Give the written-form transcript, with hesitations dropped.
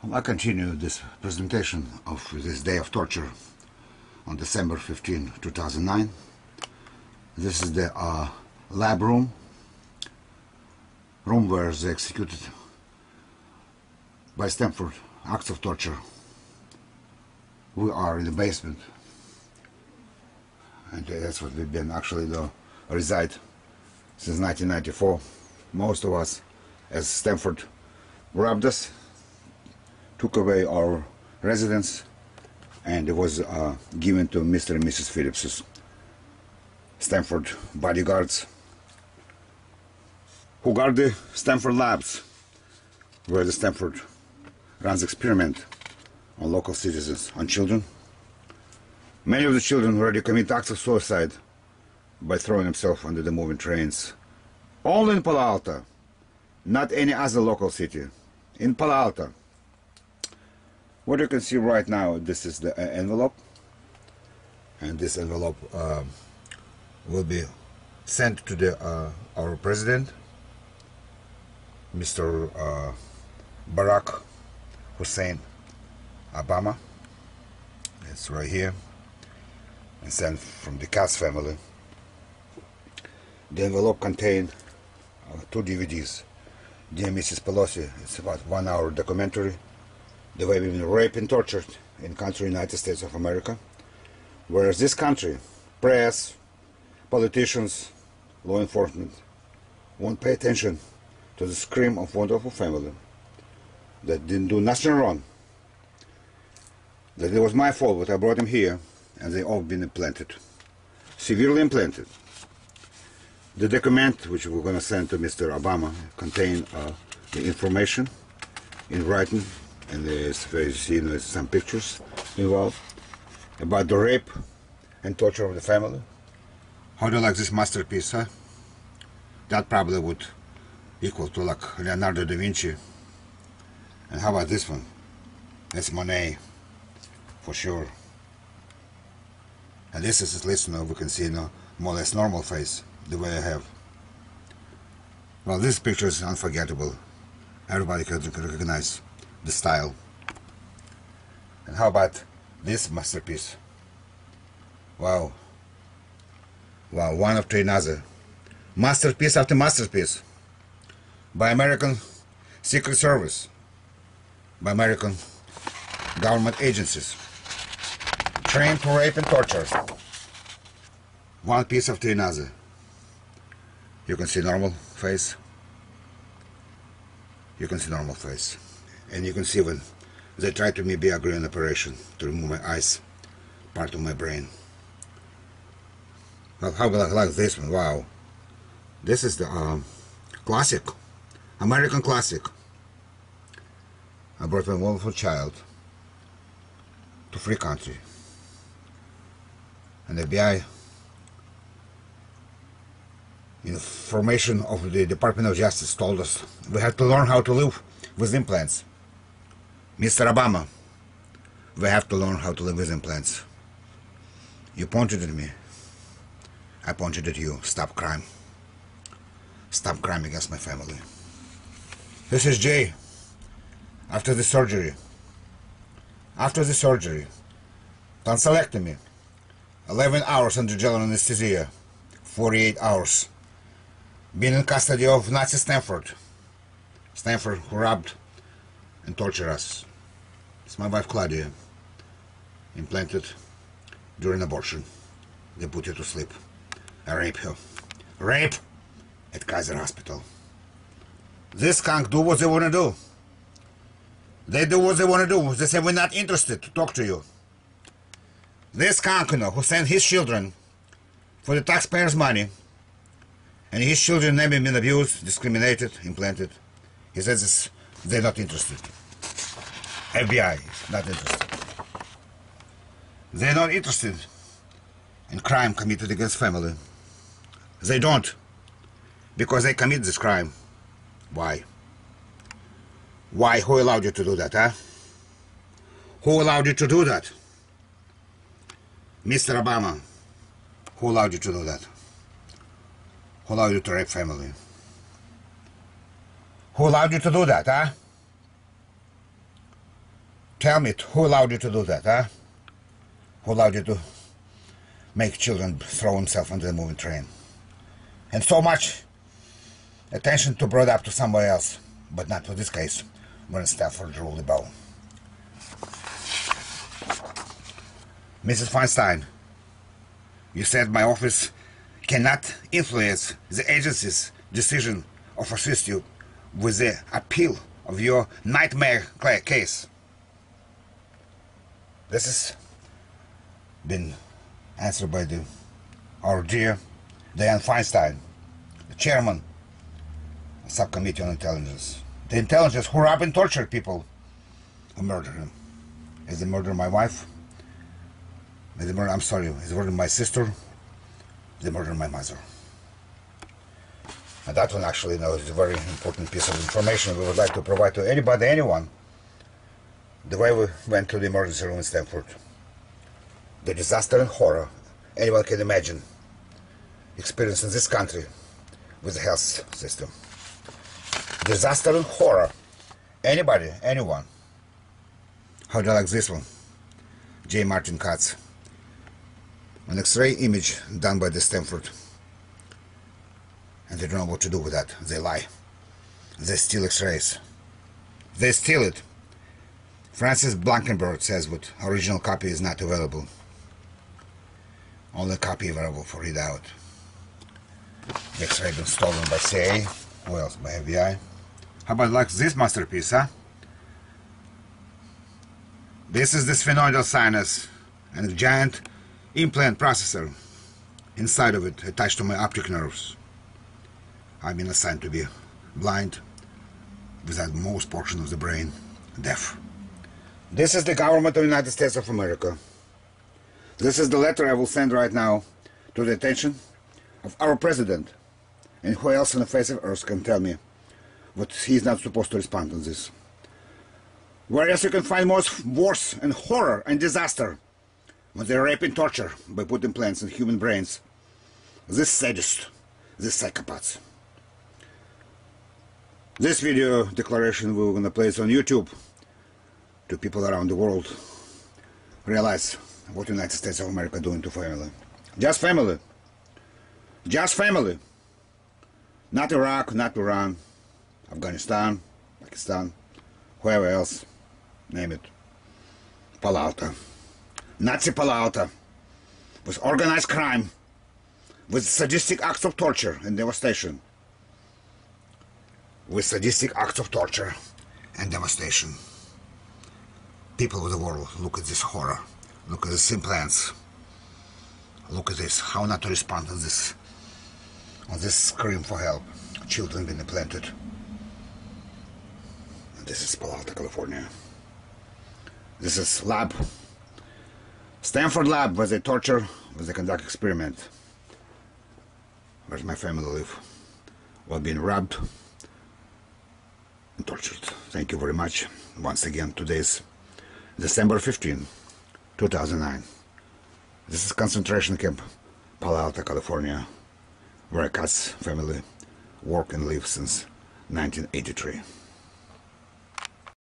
I continue this presentation of this day of torture on December 15, 2009. This is the lab room where they executed by Stanford acts of torture. We are in the basement, and that's what we've been actually reside since 1994. Most of us, as Stanford robbed us, took away our residence, and it was given to Mr. and Mrs. Phillips's Stanford bodyguards, who guard the Stanford labs, where the Stanford runs experiment on local citizens, on children. Many of the children already commit acts of suicide by throwing themselves under the moving trains. Only in Palo Alto, not any other local city. In Palo Alto. What you can see right now, this is the envelope, and this envelope will be sent to the our president, Mr. Barack Hussein Obama. It's right here, and sent from the Katz family. The envelope contained 2 DVDs. Dear Mrs. Pelosi, it's about 1 hour documentary, the way we've been raped and tortured in country United States of America, whereas this country, press, politicians, law enforcement, won't pay attention to the scream of wonderful family that didn't do nothing wrong, that it was my fault that I brought him here, and they all been implanted, severely implanted. The document which we're going to send to Mr. Obama contain the information in writing, and there's some pictures involved about the rape and torture of the family. How do you like this masterpiece, huh? That probably would equal to like Leonardo da Vinci. And how about this one? That's Monet, for sure. And this is at least we can see more or less normal face, the way I have. Well, this picture is unforgettable. Everybody can recognize the style. And how about this masterpiece? Wow. Wow, one after another. Masterpiece after masterpiece. By American Secret Service. By American government agencies. Trained to rape and torture. One piece after another. You can see normal face. You can see normal face. And you can see when they tried to maybe agree an operation to remove my eyes, part of my brain. Well, how about like this one? Wow. This is the classic, American classic. I brought my wonderful child to free country. And the FBI, information of the Department of Justice, told us we have to learn how to live with implants. Mr. Obama, we have to learn how to live with implants. You pointed at me. I pointed at you. Stop crime. Stop crime against my family. This is Jay. After the surgery. After the surgery. Tonsillectomy. 11 hours under general anesthesia. 48 hours. Being in custody of Nazi Stanford. Stanford who robbed and tortured us. It's my wife Claudia. Implanted during abortion. They put you to sleep. I rape her. Rape at Kaiser Hospital. This skunk do what they want to do. They do what they want to do. They say we're not interested to talk to you. This skunk, who sent his children for the taxpayers' money, and his children never been abused, discriminated, implanted. He says they're not interested. FBI not interested. They're not interested in crime committed against family. They don't, because they commit this crime. Why? Why? Who allowed you to do that, huh? Who allowed you to do that? Mr. Obama, who allowed you to do that? Who allowed you to rape family? Who allowed you to do that, huh? Tell me, who allowed you to do that, huh? Who allowed you to make children throw themselves onto the moving train? And so much attention to brought up to somebody else, but not to this case, when Stanford ruled the bell. Mrs. Feinstein, you said my office cannot influence the agency's decision or assist you with the appeal of your nightmare case. This has been answered by our dear Dianne Feinstein, the chairman of the Subcommittee on Intelligence. The intelligence who robbed and tortured people who murdered him. Is they murdered my wife? Is they murdered my sister? They murdered my mother. And that one actually is a very important piece of information we would like to provide to anybody, anyone. The way we went to the emergency room in Stanford. The disaster and horror anyone can imagine experienced in this country with the health system. Disaster and horror. Anybody, anyone. How do you like this one? J. Martin Katz. An X-ray image done by the Stanford. And they don't know what to do with that. They lie. They steal X-rays. They steal it. Francis Blankenberg says what original copy is not available. Only copy available for read out. The X-ray been stolen by CIA. Who else? By FBI. How about like this masterpiece, huh? This is the sphenoidal sinus and a giant implant processor inside of it attached to my optic nerves. I've been assigned to be blind without most portion of the brain deaf. This is the government of the United States of America. This is the letter I will send right now to the attention of our president. And who else on the face of earth can tell me what he's not supposed to respond to this? Where else you can find more wars and horror and disaster when they rape and torture by putting implants in human brains? This sadist, these psychopaths. This video declaration we're going to place on YouTube to people around the world realize what the United States of America doing to family. Just family. Just family. Not Iraq, not Iran, Afghanistan, Pakistan, whoever else, name it. Palo Alto. Nazi Palo Alto. With organized crime, with sadistic acts of torture and devastation. With sadistic acts of torture and devastation. People of the world, look at this horror. Look at these implants. Look at this. How not to respond to this. On this scream for help. Children being implanted. And this is Palo Alto, California. This is lab. Stanford lab where they torture, where they conduct experiment. Where's my family live? While being robbed and tortured. Thank you very much. Once again, today's December 15, 2009. This is concentration camp, Palo Alto, California, where Katz family work and live since 1983.